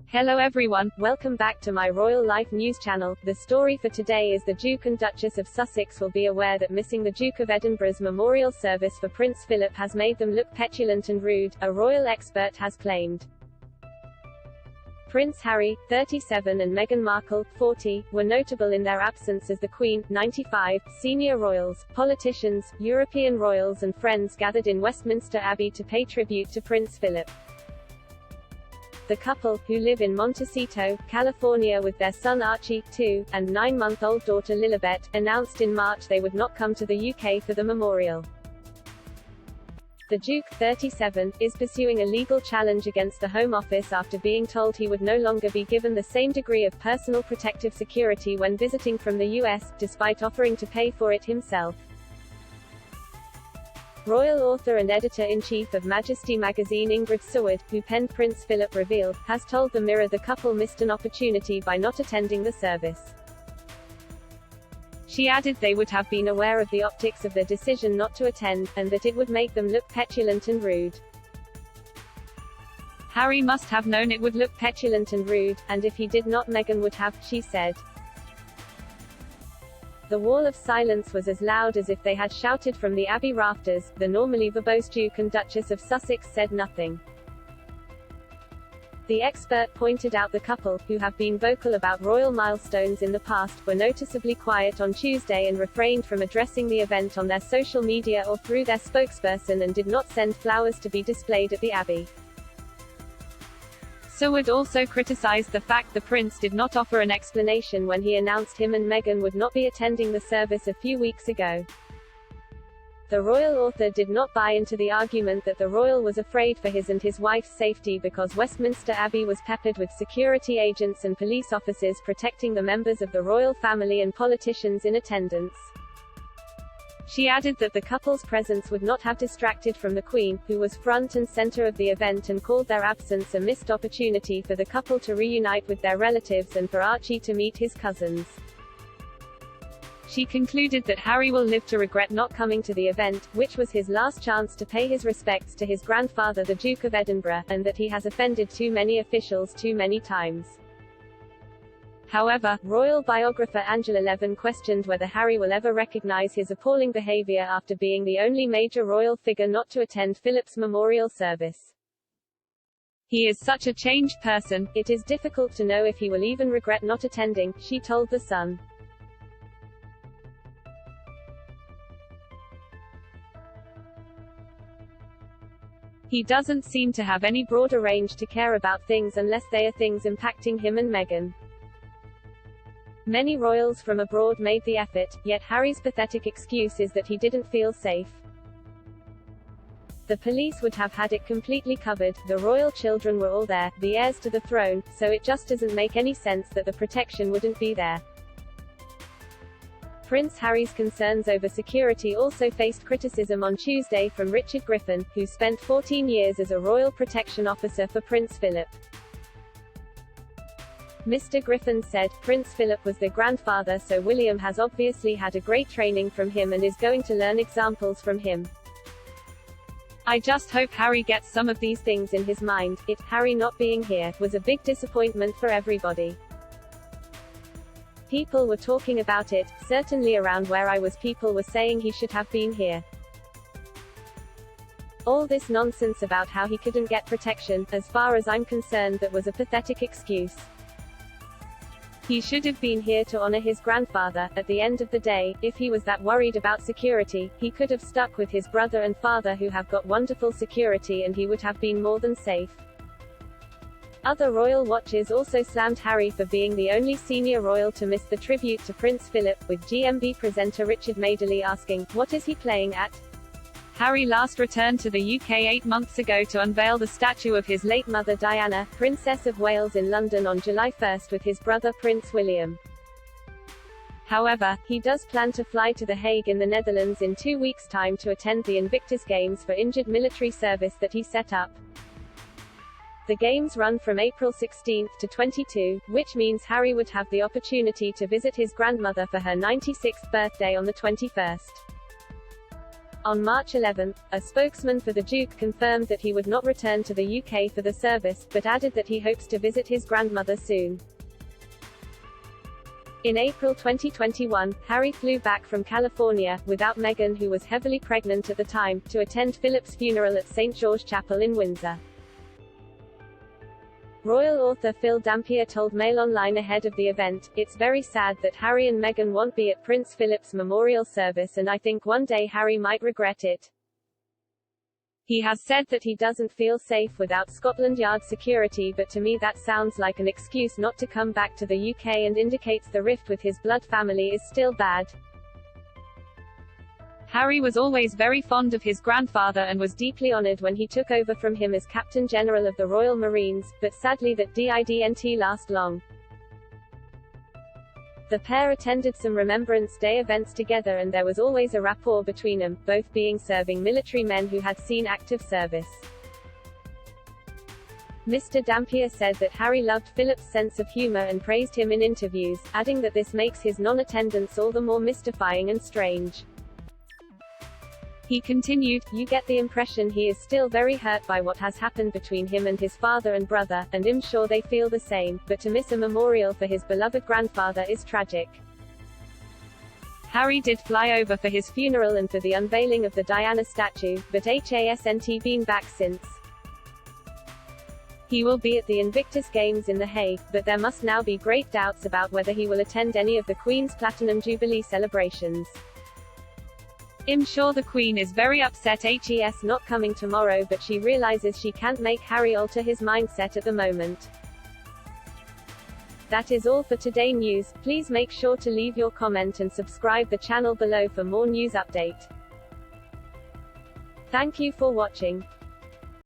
Hello everyone, welcome back to my Royal Life News channel. The story for today is the Duke and Duchess of Sussex will be aware that missing the Duke of Edinburgh's memorial service for Prince Philip has made them look petulant and rude, a royal expert has claimed. Prince Harry, 37 and Meghan Markle, 40, were notable in their absence as the Queen, 95, senior royals, politicians, European royals and friends gathered in Westminster Abbey to pay tribute to Prince Philip. The couple, who live in Montecito, California with their son Archie, 2, and 9-month-old daughter Lilibet, announced in March they would not come to the UK for the memorial. The Duke, 37, is pursuing a legal challenge against the Home Office after being told he would no longer be given the same degree of personal protective security when visiting from the US, despite offering to pay for it himself. Royal author and editor-in-chief of Majesty magazine Ingrid Seward, who penned Prince Philip Revealed, has told the Mirror the couple missed an opportunity by not attending the service. She added they would have been aware of the optics of their decision not to attend, and that it would make them look petulant and rude. Harry must have known it would look petulant and rude, and if he did not, Meghan would have, she said. The wall of silence was as loud as if they had shouted from the Abbey rafters. The normally verbose Duke and Duchess of Sussex said nothing. The expert pointed out the couple, who have been vocal about royal milestones in the past, were noticeably quiet on Tuesday and refrained from addressing the event on their social media or through their spokesperson and did not send flowers to be displayed at the Abbey. Seward also criticized the fact the prince did not offer an explanation when he announced him and Meghan would not be attending the service a few weeks ago. The royal author did not buy into the argument that the royal was afraid for his and his wife's safety because Westminster Abbey was peppered with security agents and police officers protecting the members of the royal family and politicians in attendance. She added that the couple's presence would not have distracted from the Queen, who was front and center of the event, and called their absence a missed opportunity for the couple to reunite with their relatives and for Archie to meet his cousins. She concluded that Harry will live to regret not coming to the event, which was his last chance to pay his respects to his grandfather the Duke of Edinburgh, and that he has offended too many officials too many times. However, royal biographer Angela Levin questioned whether Harry will ever recognize his appalling behavior after being the only major royal figure not to attend Philip's memorial service. "He is such a changed person, it is difficult to know if he will even regret not attending," she told The Sun. "He doesn't seem to have any broader range to care about things unless they are things impacting him and Meghan. Many royals from abroad made the effort, yet Harry's pathetic excuse is that he didn't feel safe. The police would have had it completely covered, the royal children were all there, the heirs to the throne, so it just doesn't make any sense that the protection wouldn't be there." Prince Harry's concerns over security also faced criticism on Tuesday from Richard Griffin, who spent 14 years as a royal protection officer for Prince Philip. Mr. Griffin said, "Prince Philip was their grandfather, so William has obviously had a great training from him and is going to learn examples from him. I just hope Harry gets some of these things in his mind. Harry not being here, was a big disappointment for everybody. People were talking about it, certainly around where I was people were saying he should have been here. All this nonsense about how he couldn't get protection, as far as I'm concerned that was a pathetic excuse. He should have been here to honor his grandfather. At the end of the day, if he was that worried about security, he could have stuck with his brother and father who have got wonderful security and he would have been more than safe." Other royal watchers also slammed Harry for being the only senior royal to miss the tribute to Prince Philip, with GMB presenter Richard Madeley asking, "What is he playing at?" Harry last returned to the UK 8 months ago to unveil the statue of his late mother Diana, Princess of Wales in London on July 1 with his brother Prince William. However, he does plan to fly to The Hague in the Netherlands in 2 weeks' time to attend the Invictus Games for injured military service that he set up. The games run from April 16 to 22, which means Harry would have the opportunity to visit his grandmother for her 96th birthday on the 21st. On March 11, a spokesman for the Duke confirmed that he would not return to the UK for the service, but added that he hopes to visit his grandmother soon. In April 2021, Harry flew back from California, without Meghan, who was heavily pregnant at the time, to attend Philip's funeral at St. George Chapel in Windsor. Royal author Phil Dampier told Mail Online ahead of the event, "It's very sad that Harry and Meghan won't be at Prince Philip's memorial service, and I think one day Harry might regret it. He has said that he doesn't feel safe without Scotland Yard security, but to me that sounds like an excuse not to come back to the UK and indicates the rift with his blood family is still bad." Harry was always very fond of his grandfather and was deeply honoured when he took over from him as Captain General of the Royal Marines, but sadly that didn't last long. The pair attended some Remembrance Day events together and there was always a rapport between them, both being serving military men who had seen active service. Mr. Dampier said that Harry loved Philip's sense of humour and praised him in interviews, adding that this makes his non-attendance all the more mystifying and strange. He continued, "You get the impression he is still very hurt by what has happened between him and his father and brother, and I'm sure they feel the same, but to miss a memorial for his beloved grandfather is tragic." Harry did fly over for his funeral and for the unveiling of the Diana statue, but hasn't been back since. He will be at the Invictus Games in The Hague, but there must now be great doubts about whether he will attend any of the Queen's Platinum Jubilee celebrations. "I'm sure the Queen is very upset he's not coming tomorrow, but she realizes she can't make Harry alter his mindset at the moment." That is all for today news. Please make sure to leave your comment and subscribe the channel below for more news update. Thank you for watching.